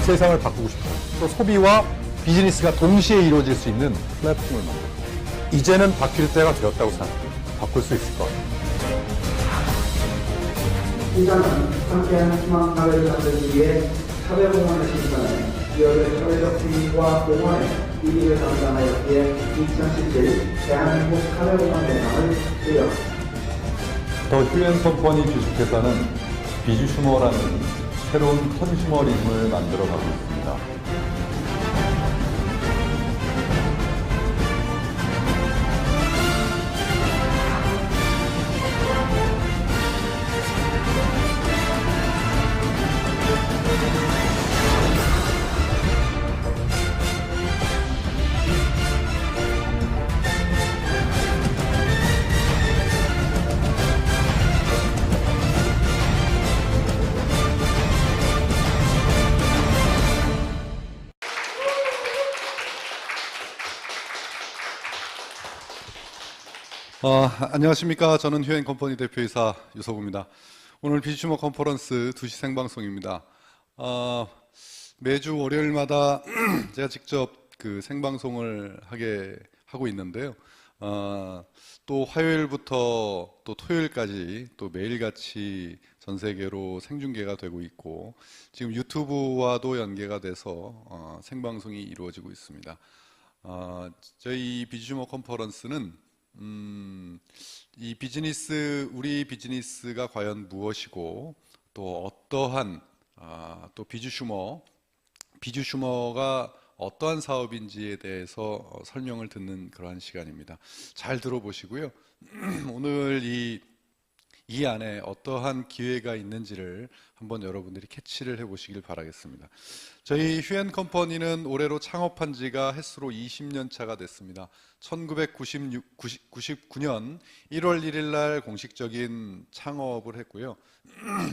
세상을 바꾸고 싶어요. 또 소비와 비즈니스가 동시에 이루어질 수 있는 플랫폼을 만들어요. 이제는 바뀔 때가 되었다고 생각해요. 바꿀 수 있을 것 같아요. 시장은 함께하는 희망 사회를 만들기 위해 사회공헌을 실천해 기업의 사회적 지위와 공헌에 이익을 담당하였기에 2017 대한민국 사회공헌 대상을 수여합니다. 더 휴엔 컴퍼니 주식회사는 비주슈머라는 새로운 컨슈머림을 만들어가고 있습니다. 안녕하십니까. 저는 휴엔 컴퍼니 대표이사 유석우입니다. 오늘 비주슈머 컨퍼런스 2시 생방송입니다. 매주 월요일마다 제가 직접 그 생방송을 하고 있는데요. 또 화요일부터 또 토요일까지 또 매일같이 전 세계로 생중계가 되고 있고 지금 유튜브와도 연계가 돼서 생방송이 이루어지고 있습니다. 저희 비주슈머 컨퍼런스는 우리 비즈니스가 과연 무엇이고 또 어떠한 또 비주슈머가 어떠한 사업인지에 대해서 설명을 듣는 그러한 시간입니다. 잘 들어보시고요. 오늘 이 안에 어떠한 기회가 있는지를 한번 여러분들이 캐치를 해보시길 바라겠습니다. 저희 휴엔 컴퍼니는 올해로 창업한 지가 햇수로 20년 차가 됐습니다. 1999년 1월 1일 날 공식적인 창업을 했고요.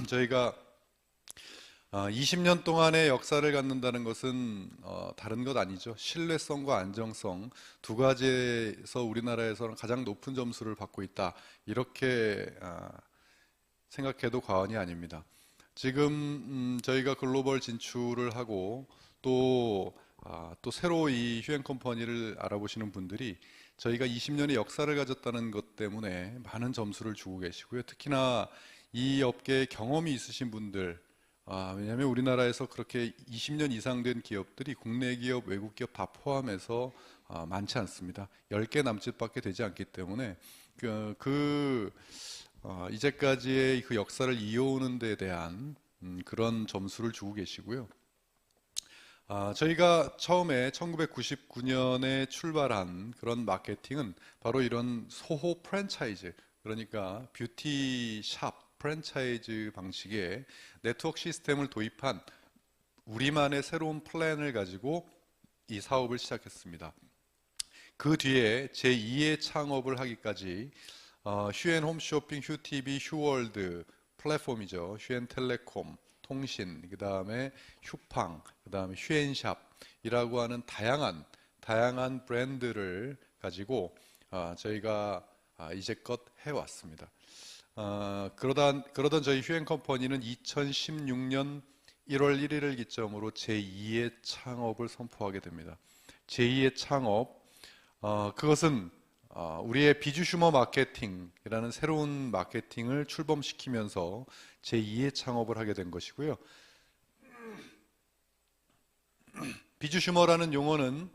저희가 20년 동안의 역사를 갖는다는 것은 다른 것 아니죠. 신뢰성과 안정성 두 가지에서 우리나라에서는 가장 높은 점수를 받고 있다. 이렇게 생각해도 과언이 아닙니다. 지금 저희가 글로벌 진출을 하고 또 새로 이 휴엔 컴퍼니를 알아보시는 분들이 저희가 20년의 역사를 가졌다는 것 때문에 많은 점수를 주고 계시고요. 특히나 이 업계에 경험이 있으신 분들, 왜냐하면 우리나라에서 그렇게 20년 이상 된 기업들이 국내 기업, 외국 기업 다 포함해서 많지 않습니다. 10개 남짓밖에 되지 않기 때문에 이제까지의 그 역사를 이어오는 데 대한 그런 점수를 주고 계시고요. 저희가 처음에 1999년에 출발한 그런 마케팅은 바로 이런 소호 프랜차이즈, 그러니까 뷰티샵 프랜차이즈 방식의 네트워크 시스템을 도입한 우리만의 새로운 플랜을 가지고 이 사업을 시작했습니다. 그 뒤에 제2의 창업을 하기까지 휴엔 홈쇼핑, 휴TV, 휴월드 플랫폼이죠. 휴엔텔레콤, 통신, 그 다음에 휴팡, 그 다음에 휴엔샵이라고 하는 다양한 브랜드를 가지고 저희가 이제껏 해왔습니다. 그러던 저희 휴엔 컴퍼니는 2016년 1월 1일을 기점으로 제2의 창업을 선포하게 됩니다. 제2의 창업, 그것은 우리의 비주슈머 마케팅이라는 새로운 마케팅을 출범시키면서 제2의 창업을 하게 된 것이고요. 비주슈머라는 용어는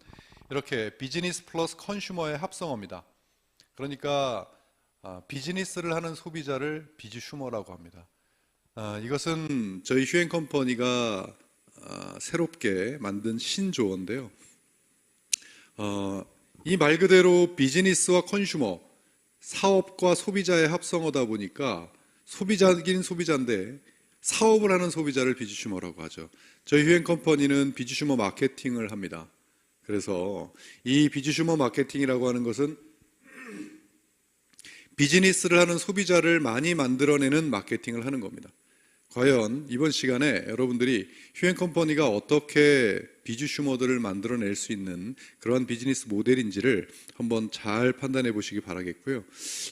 이렇게 비즈니스 플러스 컨슈머의 합성어입니다. 그러니까 비즈니스를 하는 소비자를 비주슈머라고 합니다. 이것은 저희 휴엔 컴퍼니가 새롭게 만든 신조어인데요. 이 말 그대로 비즈니스와 컨슈머, 사업과 소비자의 합성어다 보니까 소비자긴 소비자인데 사업을 하는 소비자를 비주슈머라고 하죠. 저희 휴엔 컴퍼니는 비주슈머 마케팅을 합니다. 그래서 이 비주슈머 마케팅이라고 하는 것은 비즈니스를 하는 소비자를 많이 만들어내는 마케팅을 하는 겁니다. 과연 이번 시간에 여러분들이 휴엔 컴퍼니가 어떻게 비주슈머들을 만들어낼 수 있는 그러한 비즈니스 모델인지를 한번 잘 판단해 보시기 바라겠고요.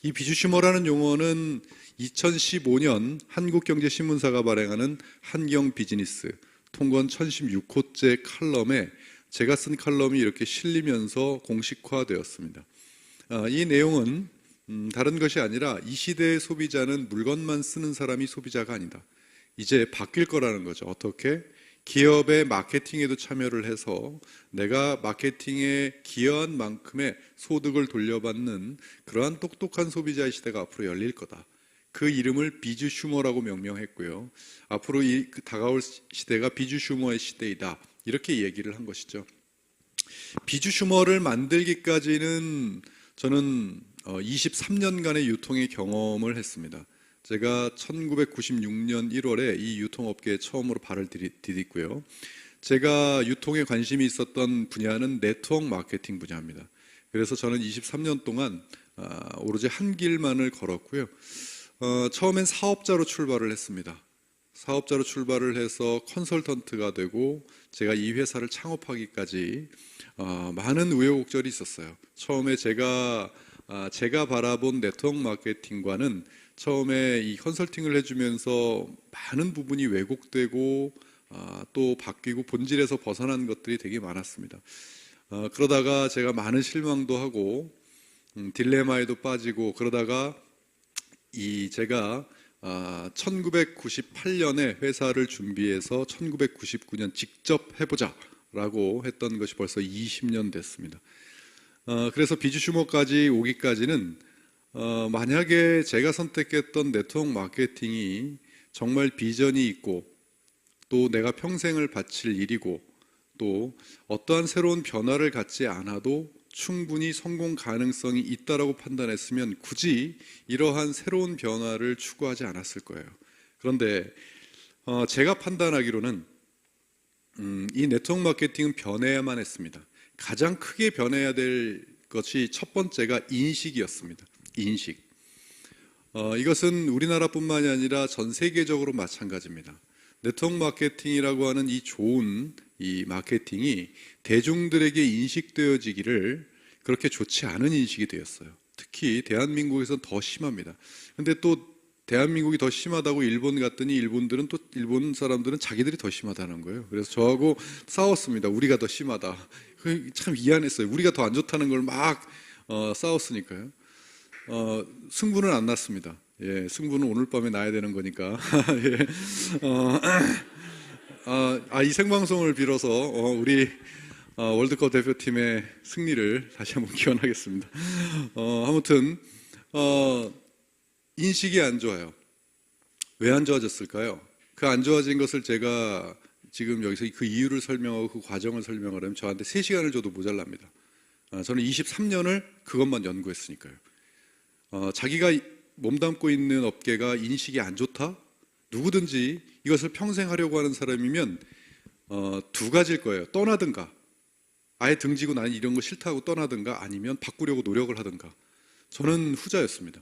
이 비주슈머라는 용어는 2015년 한국경제신문사가 발행하는 한경 비즈니스, 통건 1016호째 칼럼에 제가 쓴 칼럼이 이렇게 실리면서 공식화되었습니다. 이 내용은 다른 것이 아니라 이 시대의 소비자는 물건만 쓰는 사람이 소비자가 아니다. 이제 바뀔 거라는 거죠. 어떻게? 기업의 마케팅에도 참여를 해서 내가 마케팅에 기여한 만큼의 소득을 돌려받는 그러한 똑똑한 소비자의 시대가 앞으로 열릴 거다. 그 이름을 비주 슈머라고 명명했고요. 앞으로 다가올 시대가 비주 슈머의 시대이다. 이렇게 얘기를 한 것이죠. 비주 슈머를 만들기까지는 저는 23년간의 유통의 경험을 했습니다. 제가 1996년 1월에 이 유통업계에 처음으로 발을 디뎠고요. 제가 유통에 관심이 있었던 분야는 네트워크 마케팅 분야입니다. 그래서 저는 23년 동안 오로지 한 길만을 걸었고요. 처음엔 사업자로 출발을 했습니다. 사업자로 출발을 해서 컨설턴트가 되고 제가 이 회사를 창업하기까지 많은 우여곡절이 있었어요. 처음에 제가 바라본 네트워크 마케팅과는 처음에 이 컨설팅을 해주면서 많은 부분이 왜곡되고 또 바뀌고 본질에서 벗어난 것들이 되게 많았습니다. 그러다가 제가 많은 실망도 하고 딜레마에도 빠지고 그러다가 제가 1998년에 회사를 준비해서 1999년 직접 해보자라고 했던 것이 벌써 20년 됐습니다. 그래서 비주 슈머까지 오기까지는 만약에 제가 선택했던 네트워크 마케팅이 정말 비전이 있고 또 내가 평생을 바칠 일이고 또 어떠한 새로운 변화를 갖지 않아도 충분히 성공 가능성이 있다라고 판단했으면 굳이 이러한 새로운 변화를 추구하지 않았을 거예요. 그런데 제가 판단하기로는 이 네트워크 마케팅은 변해야만 했습니다. 가장 크게 변해야 될 것이 첫 번째가 인식이었습니다. 인식. 이것은 우리나라뿐만이 아니라 전 세계적으로 마찬가지입니다. 네트워크 마케팅이라고 하는 이 좋은 이 마케팅이 대중들에게 인식되어지기를 그렇게 좋지 않은 인식이 되었어요. 특히 대한민국에서는 더 심합니다. 근데 또 대한민국이 더 심하다고 일본 갔더니 일본 사람들은 자기들이 더 심하다는 거예요. 그래서 저하고 싸웠습니다. 우리가 더 심하다. 참 미안했어요. 우리가 더 안 좋다는 걸 막 싸웠으니까요. 승부는 안 났습니다. 예, 승부는 오늘 밤에 나야 되는 거니까. 예. 이 생방송을 빌어서 우리 월드컵 대표팀의 승리를 다시 한번 기원하겠습니다. 아무튼 인식이 안 좋아요. 왜 안 좋아졌을까요? 그 안 좋아진 것을 제가 지금 여기서 그 이유를 설명하고 그 과정을 설명하려면 저한테 3시간을 줘도 모자랍니다. 저는 23년을 그것만 연구했으니까요. 자기가 몸담고 있는 업계가 인식이 안 좋다? 누구든지 이것을 평생 하려고 하는 사람이면 두 가지일 거예요. 떠나든가 아예 등지고 나는 이런 거 싫다고 떠나든가 아니면 바꾸려고 노력을 하든가. 저는 후자였습니다.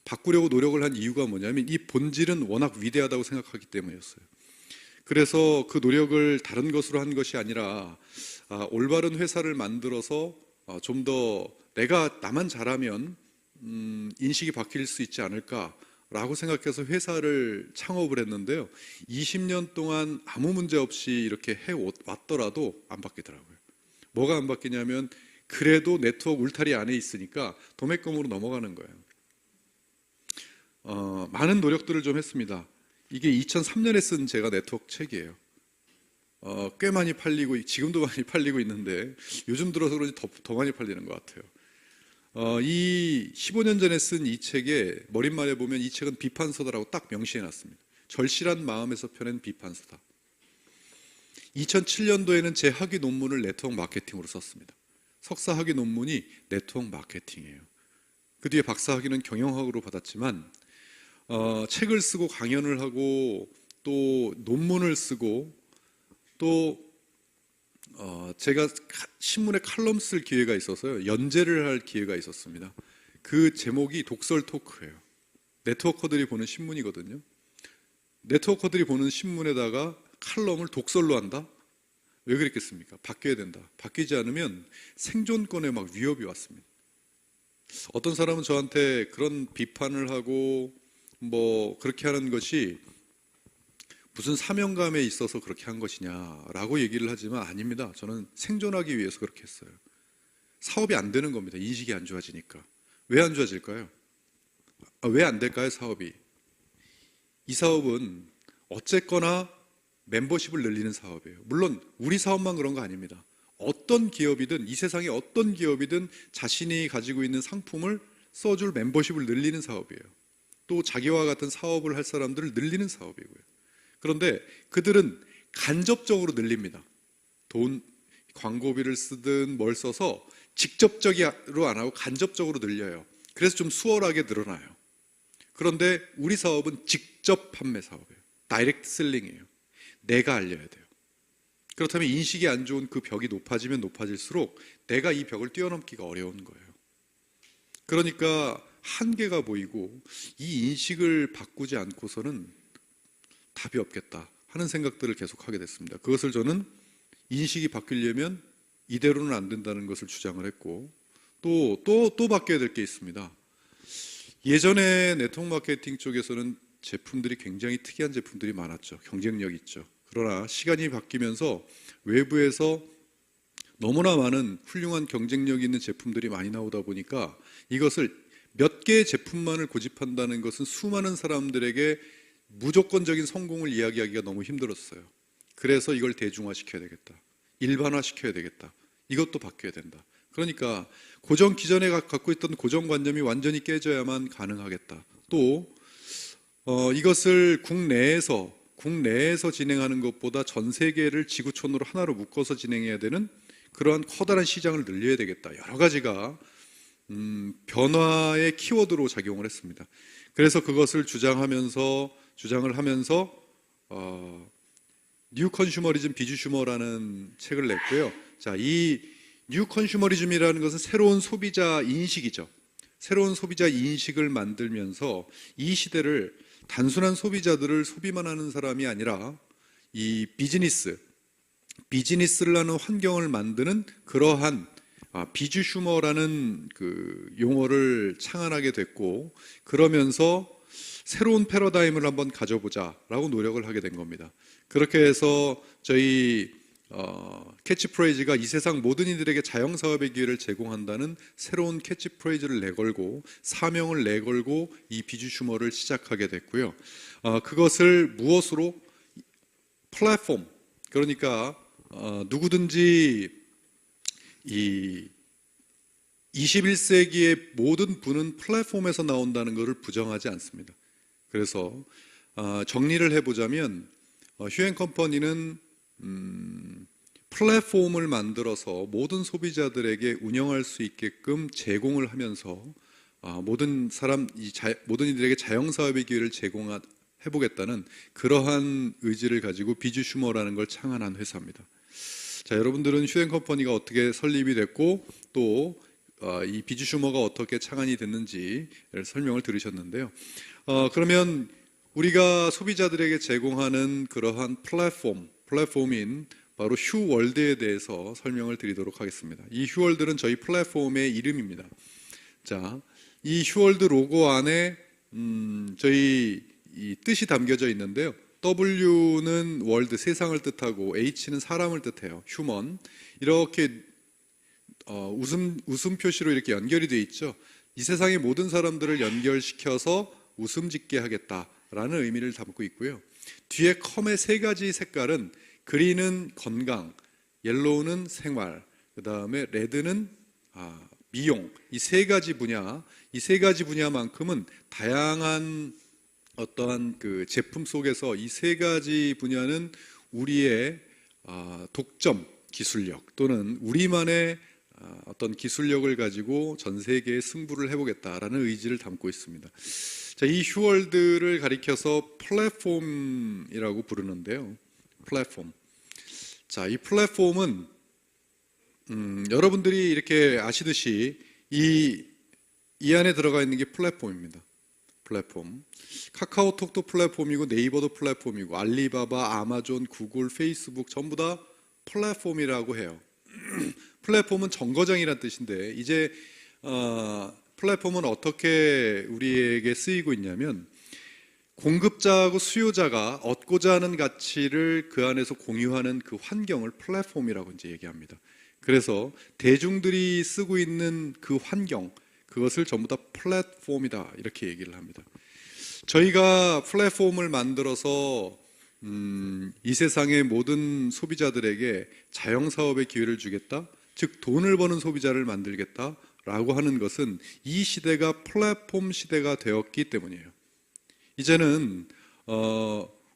바꾸려고 노력을 한 이유가 뭐냐면 이 본질은 워낙 위대하다고 생각하기 때문이었어요. 그래서 그 노력을 다른 것으로 한 것이 아니라 올바른 회사를 만들어서 좀 더 나만 잘하면 인식이 바뀔 수 있지 않을까라고 생각해서 회사를 창업을 했는데요. 20년 동안 아무 문제 없이 이렇게 해왔더라도 안 바뀌더라고요. 뭐가 안 바뀌냐면 그래도 네트워크 울타리 안에 있으니까 도매금으로 넘어가는 거예요. 많은 노력들을 좀 했습니다. 이게 2003년에 쓴 제가 네트워크 책이에요. 꽤 많이 팔리고 지금도 많이 팔리고 있는데 요즘 들어서 그런지 더 많이 팔리는 것 같아요. 이 15년 전에 쓴 이 책에 머릿말에 보면 이 책은 비판서다라고 딱 명시해놨습니다. 절실한 마음에서 펴낸 비판서다. 2007년도에는 제 학위 논문을 네트워크 마케팅으로 썼습니다. 석사 학위 논문이 네트워크 마케팅이에요. 그 뒤에 박사 학위는 경영학으로 받았지만 책을 쓰고 강연을 하고 또 논문을 쓰고 또 제가 신문에 칼럼 쓸 기회가 있어서요. 연재를 할 기회가 있었습니다. 그 제목이 독설 토크예요. 네트워커들이 보는 신문이거든요. 네트워커들이 보는 신문에다가 칼럼을 독설로 한다? 왜 그랬겠습니까? 바뀌어야 된다. 바뀌지 않으면 생존권에 막 위협이 왔습니다. 어떤 사람은 저한테 그런 비판을 하고 뭐 그렇게 하는 것이 무슨 사명감에 있어서 그렇게 한 것이냐라고 얘기를 하지만 아닙니다. 저는 생존하기 위해서 그렇게 했어요. 사업이 안 되는 겁니다. 인식이 안 좋아지니까. 왜 안 좋아질까요? 왜 안 될까요, 사업이? 이 사업은 어쨌거나 멤버십을 늘리는 사업이에요. 물론 우리 사업만 그런 거 아닙니다. 어떤 기업이든, 이 세상에 어떤 기업이든 자신이 가지고 있는 상품을 써줄 멤버십을 늘리는 사업이에요. 또 자기와 같은 사업을 할 사람들을 늘리는 사업이고요. 그런데 그들은 간접적으로 늘립니다. 돈, 광고비를 쓰든 뭘 써서 직접적으로 안 하고 간접적으로 늘려요. 그래서 좀 수월하게 늘어나요. 그런데 우리 사업은 직접 판매 사업이에요. 다이렉트 셀링이에요. 내가 알려야 돼요. 그렇다면 인식이 안 좋은 그 벽이 높아지면 높아질수록 내가 이 벽을 뛰어넘기가 어려운 거예요. 그러니까 한계가 보이고 이 인식을 바꾸지 않고서는 답이 없겠다 하는 생각들을 계속하게 됐습니다. 그것을 저는 인식이 바뀌려면 이대로는 안 된다는 것을 주장을 했고 또 바뀌어야 될 게 있습니다. 예전에 네트워크 마케팅 쪽에서는 제품들이 굉장히 특이한 제품들이 많았죠. 경쟁력 있죠. 그러나 시간이 바뀌면서 외부에서 너무나 많은 훌륭한 경쟁력 있는 제품들이 많이 나오다 보니까 이것을 몇 개의 제품만을 고집한다는 것은 수많은 사람들에게 무조건적인 성공을 이야기하기가 너무 힘들었어요. 그래서 이걸 대중화시켜야 되겠다. 일반화시켜야 되겠다. 이것도 바뀌어야 된다. 그러니까 기존에 갖고 있던 고정관념이 완전히 깨져야만 가능하겠다. 또 이것을 국내에서 진행하는 것보다 전 세계를 지구촌으로 하나로 묶어서 진행해야 되는 그러한 커다란 시장을 늘려야 되겠다. 여러 가지가 변화의 키워드로 작용을 했습니다. 그래서 그것을 주장을 하면서 뉴 컨슈머리즘 비주슈머라는 책을 냈고요. 자, 이 뉴 컨슈머리즘이라는 것은 새로운 소비자 인식이죠. 새로운 소비자 인식을 만들면서 이 시대를 단순한 소비자들을 소비만 하는 사람이 아니라 이 비즈니스를 하는 환경을 만드는 그러한 비주슈머라는 그 용어를 창안하게 됐고, 그러면서 새로운 패러다임을 한번 가져보자라고 노력을 하게 된 겁니다. 그렇게 해서 저희 캐치프레이즈가 이 세상 모든 이들에게 자영사업의 기회를 제공한다는 새로운 캐치프레이즈를 내걸고 사명을 내걸고 이 비주슈머를 시작하게 됐고요. 그것을 무엇으로? 플랫폼, 그러니까 누구든지 이 21세기의 모든 부는 플랫폼에서 나온다는 것을 부정하지 않습니다. 그래서 정리를 해보자면 휴앤컴퍼니는 플랫폼을 만들어서 모든 소비자들에게 운영할 수 있게끔 제공을 하면서 모든 이들에게 자영사업의 기회를 제공해보겠다는 그러한 의지를 가지고 비주슈머라는 걸 창안한 회사입니다. 자, 여러분들은 휴앤컴퍼니가 어떻게 설립이 됐고 또 이 비주슈머가 어떻게 창안이 됐는지 설명을 들으셨는데요. 그러면 우리가 소비자들에게 제공하는 그러한 플랫폼인 바로 휴월드에 대해서 설명을 드리도록 하겠습니다. 이 휴월드는 저희 플랫폼의 이름입니다. 자, 이 휴월드 로고 안에 저희 이 뜻이 담겨져 있는데요. W는 월드, 세상을 뜻하고 H는 사람을 뜻해요. 휴먼. 이렇게 웃음 표시로 이렇게 연결이 되어 있죠. 이 세상의 모든 사람들을 연결시켜서 웃음 짓게 하겠다라는 의미를 담고 있고요. 뒤에 컴의 세 가지 색깔은 그린은 건강, 옐로우는 생활, 그 다음에 레드는 미용. 이 세 가지 분야만큼은 다양한 어떠한 그 제품 속에서 이 세 가지 분야는 우리의 독점 기술력 또는 우리만의 어떤 기술력을 가지고 전 세계에 승부를 해보겠다라는 의지를 담고 있습니다. 자, 이 휴월드를 가리켜서 플랫폼이라고 부르는데요. 플랫폼. 자, 이 플랫폼은 여러분들이 이렇게 아시듯이 이 안에 들어가 있는 게 플랫폼입니다. 플랫폼. 카카오톡도 플랫폼이고 네이버도 플랫폼이고 알리바바, 아마존, 구글, 페이스북 전부 다 플랫폼이라고 해요. 플랫폼은 정거장이란 뜻인데 이제 플랫폼은 어떻게 우리에게 쓰이고 있냐면 공급자하고 수요자가 얻고자 하는 가치를 그 안에서 공유하는 그 환경을 플랫폼이라고 이제 얘기합니다. 그래서 대중들이 쓰고 있는 그 환경, 그것을 전부 다 플랫폼이다 이렇게 얘기를 합니다. 저희가 플랫폼을 만들어서 이 세상의 모든 소비자들에게 자영사업의 기회를 주겠다, 즉 돈을 버는 소비자를 만들겠다라고 하는 것은 이 시대가 플랫폼 시대가 되었기 때문이에요. 이제는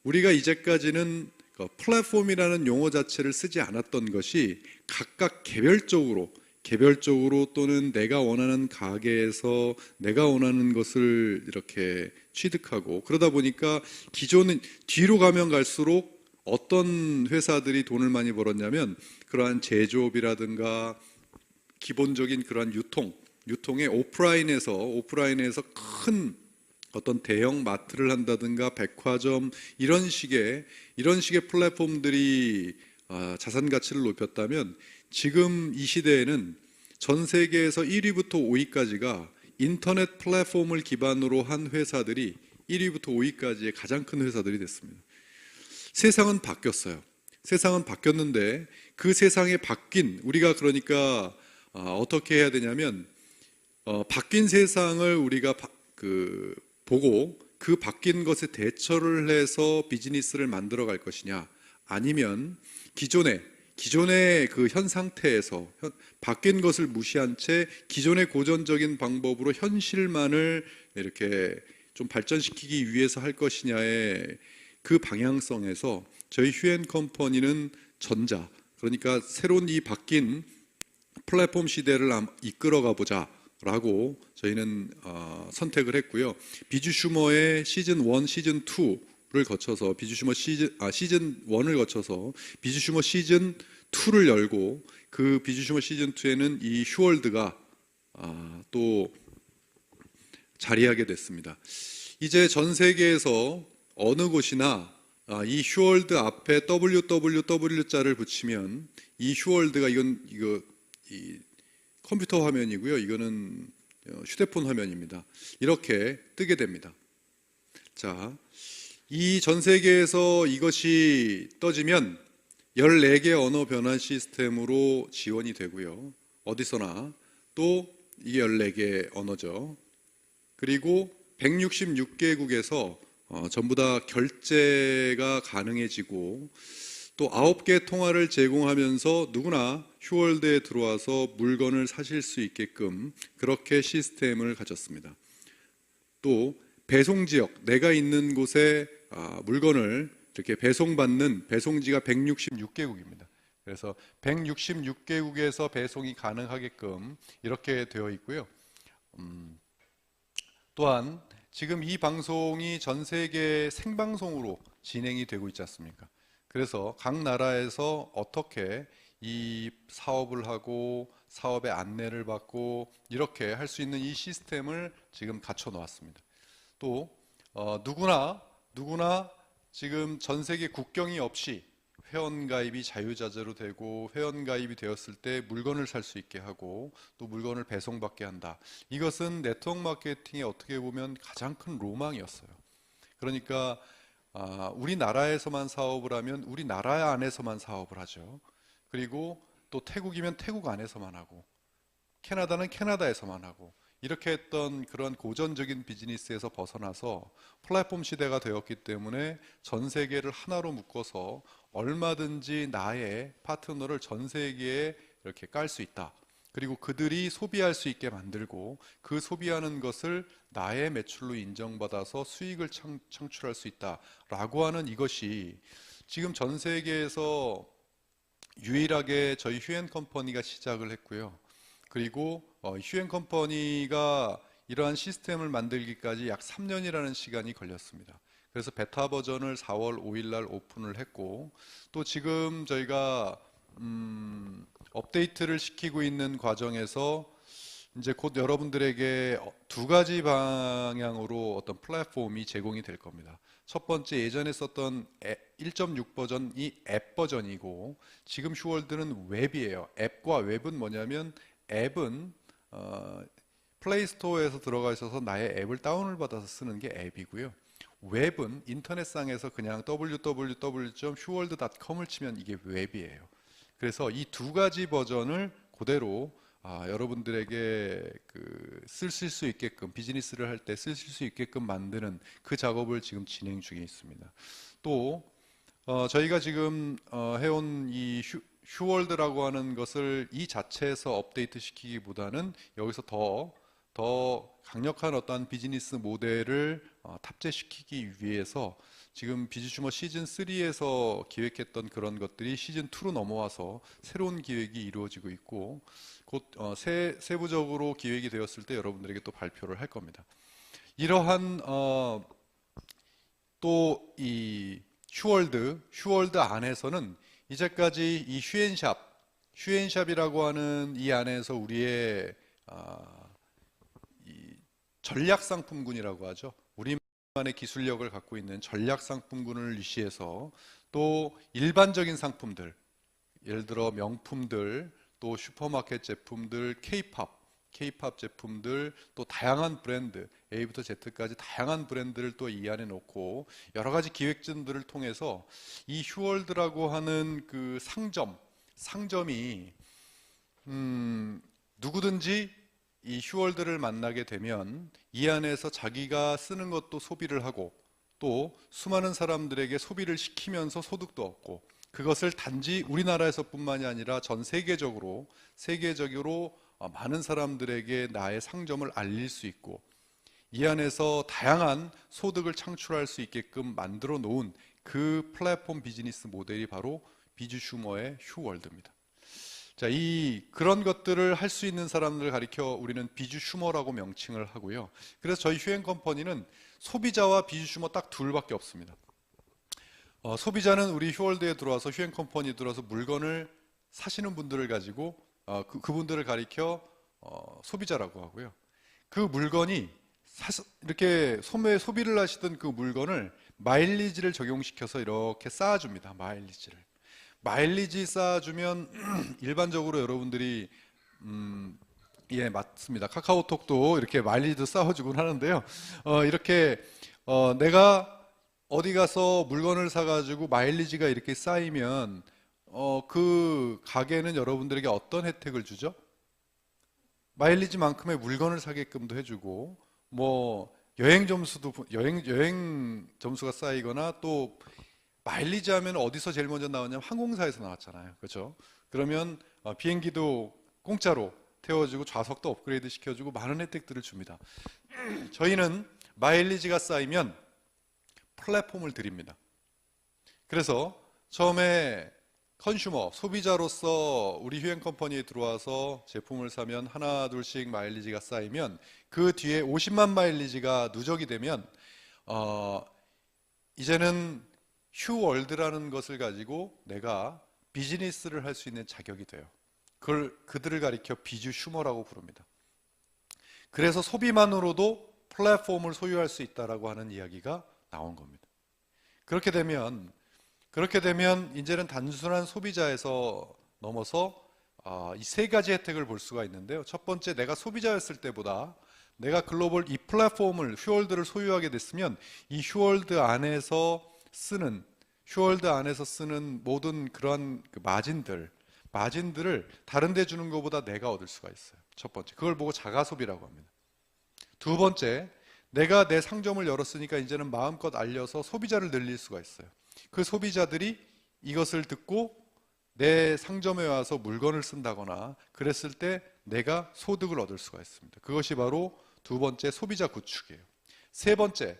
우리가 이제까지는 플랫폼이라는 용어 자체를 쓰지 않았던 것이 각각 개별적으로 또는 내가 원하는 가게에서 내가 원하는 것을 이렇게 취득하고, 그러다 보니까 기존은 뒤로 가면 갈수록 어떤 회사들이 돈을 많이 벌었냐면 그러한 제조업이라든가 기본적인 그러한 유통의 오프라인에서 큰 어떤 대형 마트를 한다든가 백화점 이런 식의 플랫폼들이 자산 가치를 높였다면, 지금 이 시대에는 전 세계에서 1위부터 5위까지가 인터넷 플랫폼을 기반으로 한 회사들이 1위부터 5위까지의 가장 큰 회사들이 됐습니다. 세상은 바뀌었어요. 세상은 바뀌었는데 그 세상에 바뀐 우리가 그러니까 어떻게 해야 되냐면 바뀐 세상을 우리가 보고 그 바뀐 것에 대처를 해서 비즈니스를 만들어 갈 것이냐, 아니면 기존의 그 현 상태에서 바뀐 것을 무시한 채 기존의 고전적인 방법으로 현실만을 이렇게 좀 발전시키기 위해서 할 것이냐의 그 방향성에서 저희 휴앤컴퍼니는 전자, 그러니까 새로운 이 바뀐 플랫폼 시대를 이끌어가 보자 라고 저희는 선택을 했고요. 비주 슈머의 시즌 1, 시즌 2를 거쳐서 시즌 1을 거쳐서 비주 슈머 시즌 2를 열고, 그 비주 슈머 시즌 2에는 이 휴월드가 또 자리하게 됐습니다. 이제 전 세계에서 어느 곳이나 이 휴월드 앞에 www자를 붙이면 이 휴월드가 이거 컴퓨터 화면이고요. 이거는 휴대폰 화면입니다. 이렇게 뜨게 됩니다. 자, 이 전 세계에서 이것이 떠지면 14개 언어 변환 시스템으로 지원이 되고요. 어디서나 또 이게 14개 언어죠. 그리고 166개국에서 전부 다 결제가 가능해지고, 또 9개 통화를 제공하면서 누구나 휴월드에 들어와서 물건을 사실 수 있게끔 그렇게 시스템을 가졌습니다. 또 배송지역, 내가 있는 곳에 물건을 이렇게 배송받는 배송지가 166개국입니다. 그래서 166개국에서 배송이 가능하게끔 이렇게 되어 있고요. 또한 지금 이 방송이 전 세계 생방송으로 진행이 되고 있지 않습니까? 그래서 각 나라에서 어떻게 이 사업을 하고 사업의 안내를 받고 이렇게 할 수 있는 이 시스템을 지금 갖춰 놓았습니다. 또 누구나 지금 전 세계 국경이 없이 회원가입이 자유자재로 되고, 회원가입이 되었을 때 물건을 살 수 있게 하고 또 물건을 배송받게 한다. 이것은 네트워크 마케팅의 어떻게 보면 가장 큰 로망이었어요. 그러니까 우리나라에서만 사업을 하면 우리나라 안에서만 사업을 하죠. 그리고 또 태국이면 태국 안에서만 하고, 캐나다는 캐나다에서만 하고, 이렇게 했던 그런 고전적인 비즈니스에서 벗어나서 플랫폼 시대가 되었기 때문에 전 세계를 하나로 묶어서 얼마든지 나의 파트너를 전 세계에 이렇게 깔 수 있다. 그리고 그들이 소비할 수 있게 만들고, 그 소비하는 것을 나의 매출로 인정받아서 수익을 창출할 수 있다라고 하는 이것이 지금 전 세계에서 유일하게 저희 휴앤컴퍼니가 시작을 했고요. 그리고 휴앤컴퍼니가 이러한 시스템을 만들기까지 약 3년이라는 시간이 걸렸습니다. 그래서 베타 버전을 4월 5일 날 오픈을 했고, 또 지금 저희가 업데이트를 시키고 있는 과정에서 이제 곧 여러분들에게 두 가지 방향으로 어떤 플랫폼이 제공이 될 겁니다. 첫 번째, 예전에 썼던 1.6 버전이 앱 버전이고, 지금 휴월드는 웹이에요. 앱과 웹은 뭐냐면, 앱은 플레이스토어에서 들어가 있어서 나의 앱을 다운을 받아서 쓰는 게 앱이고요. 웹은 인터넷상에서 그냥 www.huworld.com을 치면 이게 웹이에요. 그래서 이 두 가지 버전을 그대로 여러분들에게 쓰실 수 있게끔, 비즈니스를 할 때 쓰실 수 있게끔 만드는 그 작업을 지금 진행 중에 있습니다. 또 저희가 지금 해온 이 휴월드라고 하는 것을 이 자체에서 업데이트 시키기보다는 여기서 더 강력한 어떤 비즈니스 모델을 탑재시키기 위해서 지금 비즈슈머 시즌 3에서 기획했던 그런 것들이 시즌 2로 넘어와서 새로운 기획이 이루어지고 있고 곧 세부적으로 기획이 되었을 때 여러분들에게 또 발표를 할 겁니다. 이러한 또 이 휴월드 안에서는 이제까지 이 휴엔샵이라고 하는 이 안에서 우리의 이 전략 상품군이라고 하죠. 우리만의 기술력을 갖고 있는 전략 상품군을 유시해서 또 일반적인 상품들, 예를 들어 명품들, 또 슈퍼마켓 제품들, K-팝 제품들, 또 다양한 브랜드, A부터 Z까지 다양한 브랜드를 또 이 안에 놓고 여러 가지 기획진들을 통해서 이 휴월드라고 하는 그 상점이 누구든지 이 휴월드를 만나게 되면 이 안에서 자기가 쓰는 것도 소비를 하고 또 수많은 사람들에게 소비를 시키면서 소득도 얻고 그것을 단지 우리나라에서뿐만이 아니라 전 세계적으로 많은 사람들에게 나의 상점을 알릴 수 있고 이 안에서 다양한 소득을 창출할 수 있게끔 만들어 놓은 그 플랫폼 비즈니스 모델이 바로 비즈슈머의 휴월드입니다. 자, 그런 것들을 할 수 있는 사람들을 가리켜 우리는 비즈슈머라고 명칭을 하고요. 그래서 저희 휴엔컴퍼니는 소비자와 비즈슈머 딱 둘밖에 없습니다. 소비자는 우리 휴월드에 들어와서 휴엔컴퍼니에 들어와서 물건을 사시는 분들을 가지고 그분들을 가리켜 소비자라고 하고요. 그 물건이 이렇게 소비를 하시던 그 물건을 마일리지를 적용시켜서 이렇게 쌓아줍니다. 마일리지 쌓아주면 일반적으로 여러분들이 예, 맞습니다. 카카오톡도 이렇게 마일리지도 쌓아주곤 하는데요. 이렇게 내가 어디 가서 물건을 사가지고 마일리지가 이렇게 쌓이면 그 가게는 여러분들에게 어떤 혜택을 주죠? 마일리지만큼의 물건을 사게끔도 해주고 뭐 여행 점수가 쌓이거나 또 마일리지 하면 어디서 제일 먼저 나왔냐면 항공사에서 나왔잖아요. 그렇죠? 그러면 비행기도 공짜로 태워주고 좌석도 업그레이드 시켜주고 많은 혜택들을 줍니다. 저희는 마일리지가 쌓이면 플랫폼을 드립니다. 그래서 처음에 소비자로서 우리 휴엔컴퍼니에 들어와서 제품을 사면 하나 둘씩 마일리지가 쌓이면 그 뒤에 50만 마일리지가 누적이 되면 이제는 휴월드라는 것을 가지고 내가 비즈니스를 할 수 있는 자격이 돼요. 그들을 가리켜 비즈슈머라고 부릅니다. 그래서 소비만으로도 플랫폼을 소유할 수 있다라고 하는 이야기가 나온 겁니다. 그렇게 되면 이제는 단순한 소비자에서 넘어서 이 세 가지 혜택을 볼 수가 있는데요. 첫 번째, 내가 소비자였을 때보다 내가 글로벌 이 플랫폼을 휴월드를 소유하게 됐으면 이 휴월드 안에서 쓰는 모든 그러한 마진들을 다른 데 주는 것보다 내가 얻을 수가 있어요. 첫 번째, 그걸 보고 자가소비라고 합니다. 두 번째, 내가 내 상점을 열었으니까 이제는 마음껏 알려서 소비자를 늘릴 수가 있어요. 그 소비자들이 이것을 듣고 내 상점에 와서 물건을 쓴다거나 그랬을 때 내가 소득을 얻을 수가 있습니다. 그것이 바로 두 번째 소비자 구축이에요. 세 번째,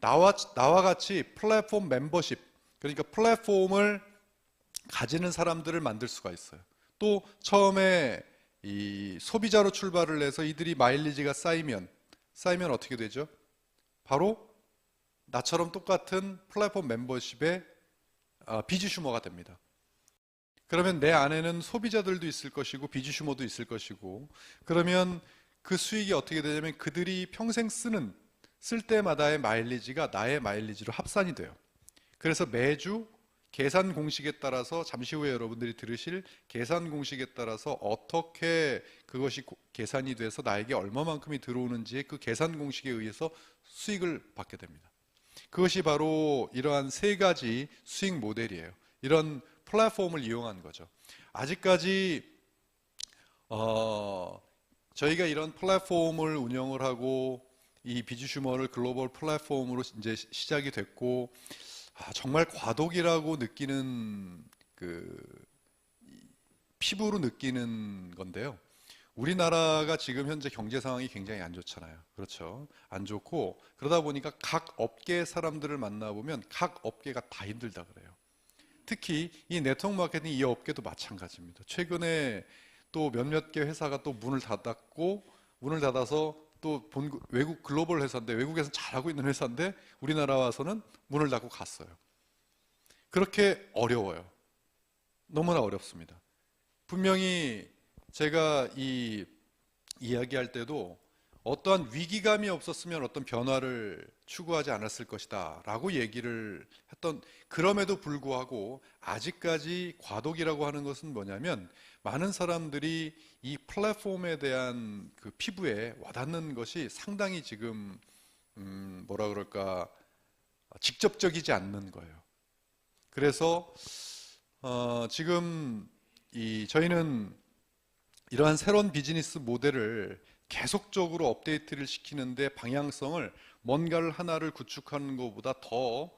나와 같이 플랫폼 멤버십, 그러니까 플랫폼을 가지는 사람들을 만들 수가 있어요. 또 처음에 이 소비자로 출발을 해서 이들이 마일리지가 쌓이면 어떻게 되죠? 바로 나처럼 똑같은 플랫폼 멤버십의 비즈슈머가 됩니다. 그러면 내 안에는 소비자들도 있을 것이고 비즈슈머도 있을 것이고 그러면 그 수익이 어떻게 되냐면 그들이 평생 쓸 때마다의 마일리지가 나의 마일리지로 합산이 돼요. 그래서 매주 계산 공식에 따라서 잠시 후에 여러분들이 들으실 계산 공식에 따라서 어떻게 그것이 계산이 돼서 나에게 얼마만큼이 들어오는지의 그 계산 공식에 의해서 수익을 받게 됩니다. 그것이 바로 이러한 세 가지 수익 모델이에요. 이런 플랫폼을 이용한 거죠. 아직까지 저희가 이런 플랫폼을 운영을 하고 이 비즈슈머를 글로벌 플랫폼으로 이제 시작이 됐고, 정말 과도기라고 느끼는 피부로 느끼는 건데요. 우리나라가 지금 현재 경제 상황이 굉장히 안 좋잖아요. 그렇죠? 안 좋고, 그러다 보니까 각 업계 사람들을 만나보면 각 업계가 다 힘들다 그래요. 특히 이 네트워크 마케팅 이 업계도 마찬가지입니다. 최근에 또 몇몇 개 회사가 또 문을 닫았고, 문을 닫아서 또 외국 글로벌 회사인데, 외국에서 잘하고 있는 회사인데 우리나라 와서는 문을 닫고 갔어요. 그렇게 어려워요. 너무나 어렵습니다. 분명히 제가 이 이야기할 때도 어떠한 위기감이 없었으면 어떤 변화를 추구하지 않았을 것이다 라고 얘기를 했던, 그럼에도 불구하고 아직까지 과도기라고 하는 것은 뭐냐면, 많은 사람들이 이 플랫폼에 대한 그 피부에 와닿는 것이 상당히 지금 뭐라 그럴까, 직접적이지 않는 거예요. 그래서 지금 저희는 이러한 새로운 비즈니스 모델을 계속적으로 업데이트를 시키는데, 방향성을 뭔가를 하나를 구축하는 것보다 더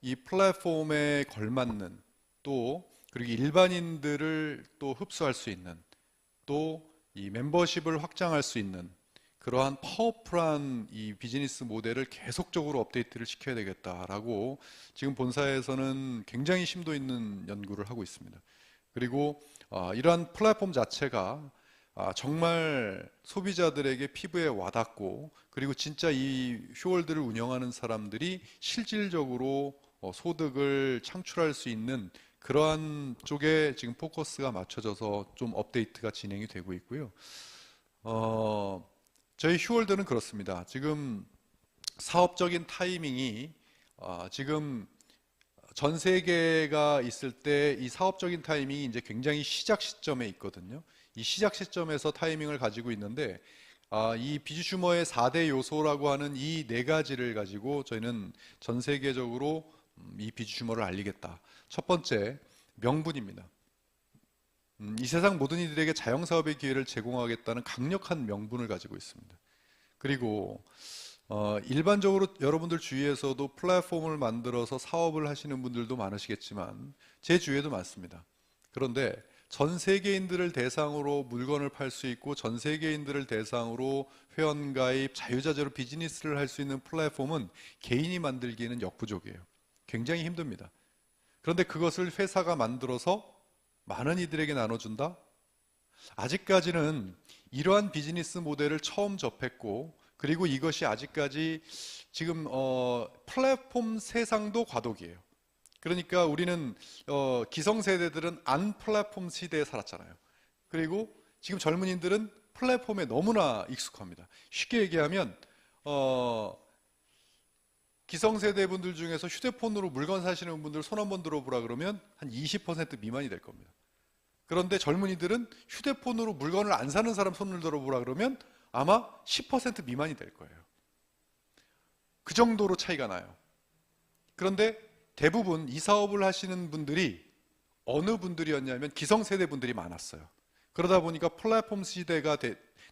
이 플랫폼에 걸맞는, 또 그리고 일반인들을 또 흡수할 수 있는, 또 이 멤버십을 확장할 수 있는 그러한 파워풀한 이 비즈니스 모델을 계속적으로 업데이트를 시켜야 되겠다라고 지금 본사에서는 굉장히 심도 있는 연구를 하고 있습니다. 그리고 이러한 플랫폼 자체가 정말 소비자들에게 피부에 와닿고, 그리고 진짜 이 휴월드를 운영하는 사람들이 실질적으로 소득을 창출할 수 있는 그러한 쪽에 지금 포커스가 맞춰져서 좀 업데이트가 진행이 되고 있고요. 저희 휴월드는 그렇습니다. 지금 사업적인 타이밍이 지금 전 세계가 있을 때 이 사업적인 타이밍이 이제 굉장히 시작 시점에 있거든요. 이 시작 시점에서 타이밍을 가지고 있는데, 이 비즈슈머의 4대 요소라고 하는 이 네 가지를 가지고 저희는 전 세계적으로 이 비즈슈머를 알리겠다. 첫 번째, 명분입니다. 이 세상 모든 이들에게 자영사업의 기회를 제공하겠다는 강력한 명분을 가지고 있습니다. 그리고 일반적으로 여러분들 주위에서도 플랫폼을 만들어서 사업을 하시는 분들도 많으시겠지만 제 주위에도 많습니다. 그런데 전 세계인들을 대상으로 물건을 팔 수 있고, 전 세계인들을 대상으로 회원가입, 자유자재로 비즈니스를 할 수 있는 플랫폼은 개인이 만들기에는 역부족이에요. 굉장히 힘듭니다. 그런데 그것을 회사가 만들어서 많은 이들에게 나눠준다? 아직까지는 이러한 비즈니스 모델을 처음 접했고, 그리고 이것이 아직까지 지금 플랫폼 세상도 과도기예요. 그러니까 우리는 기성세대들은 안 플랫폼 시대에 살았잖아요. 그리고 지금 젊은이들은 플랫폼에 너무나 익숙합니다. 쉽게 얘기하면 기성세대 분들 중에서 휴대폰으로 물건 사시는 분들 손 한번 들어보라 그러면 한 20% 미만이 될 겁니다. 그런데 젊은이들은 휴대폰으로 물건을 안 사는 사람 손을 들어보라 그러면 아마 10% 미만이 될 거예요. 그 정도로 차이가 나요. 그런데 대부분 이 사업을 하시는 분들이 어느 분들이었냐면 기성세대 분들이 많았어요. 그러다 보니까 플랫폼 시대가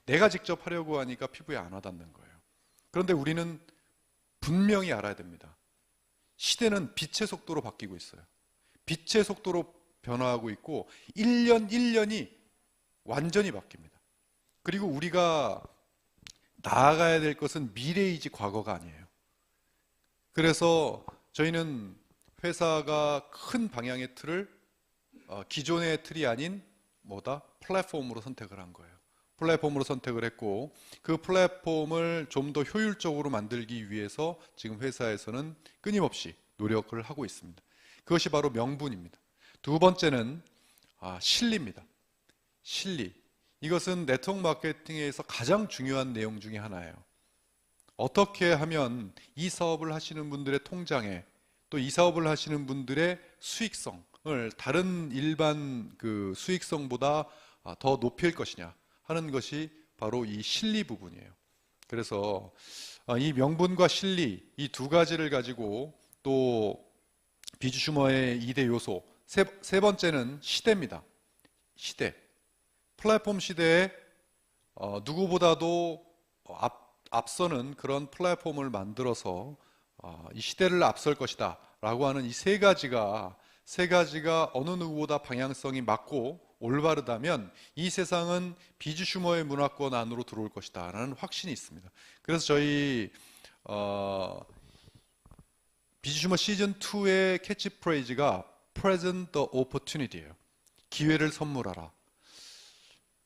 내가 직접 하려고 하니까 피부에 안 와닿는 거예요. 그런데 우리는 분명히 알아야 됩니다. 시대는 빛의 속도로 바뀌고 있어요. 빛의 속도로 변화하고 있고 1년 1년이 완전히 바뀝니다. 그리고 우리가 나아가야 될 것은 미래이지 과거가 아니에요. 그래서 저희는 회사가 큰 방향의 틀을 기존의 틀이 아닌 플랫폼으로 선택을 한 거예요. 플랫폼으로 선택을 했고, 그 플랫폼을 좀 더 효율적으로 만들기 위해서 지금 회사에서는 끊임없이 노력을 하고 있습니다. 그것이 바로 명분입니다. 두 번째는 실리입니다. 실리. 이것은 네트워크 마케팅에서 가장 중요한 내용 중에 하나예요. 어떻게 하면 이 사업을 하시는 분들의 통장에, 또 이 사업을 하시는 분들의 수익성을 다른 일반 그 수익성보다 더 높일 것이냐 하는 것이 바로 이 실리 부분이에요. 그래서 이 명분과 실리 이 두 가지를 가지고 또 비주 슈머의 2대 요소 세 번째는 시대입니다. 시대. 플랫폼 시대에 누구보다도 앞서는 그런 플랫폼을 만들어서 이 시대를 앞설 것이다 라고 하는 이 세 가지가 어느 누구보다 방향성이 맞고 올바르다면 이 세상은 비주 슈머의 문화권 안으로 들어올 것이다 라는 확신이 있습니다. 그래서 저희 비주 슈머 시즌 2의 캐치프레이즈가 Present the Opportunity예요. 기회를 선물하라.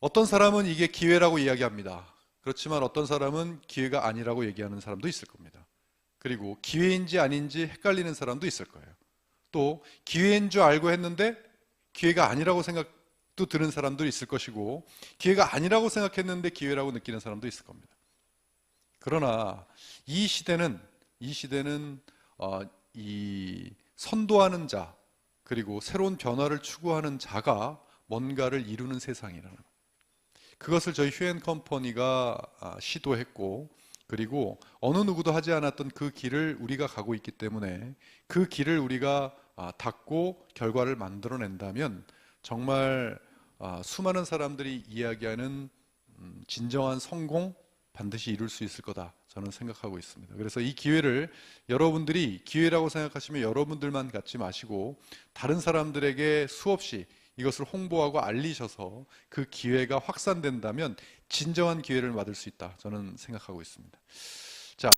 어떤 사람은 이게 기회라고 이야기합니다. 그렇지만 어떤 사람은 기회가 아니라고 얘기하는 사람도 있을 겁니다. 그리고 기회인지 아닌지 헷갈리는 사람도 있을 거예요. 또 기회인 줄 알고 했는데 기회가 아니라고 생각도 드는 사람도 있을 것이고 기회가 아니라고 생각했는데 기회라고 느끼는 사람도 있을 겁니다. 그러나 이 시대는 이 선도하는 자 그리고 새로운 변화를 추구하는 자가 뭔가를 이루는 세상이라는 거예요. 그것을 저희 휴앤컴퍼니가 시도했고 그리고 어느 누구도 하지 않았던 그 길을 우리가 가고 있기 때문에 그 길을 우리가 닫고 결과를 만들어낸다면 정말 수많은 사람들이 이야기하는 진정한 성공 반드시 이룰 수 있을 거다 저는 생각하고 있습니다. 그래서 이 기회를 여러분들이 기회라고 생각하시면 여러분들만 갖지 마시고 다른 사람들에게 수없이 이것을 홍보하고 알리셔서 그 기회가 확산된다면 진정한 기회를 받을 수 있다 저는 생각하고 있습니다. 자.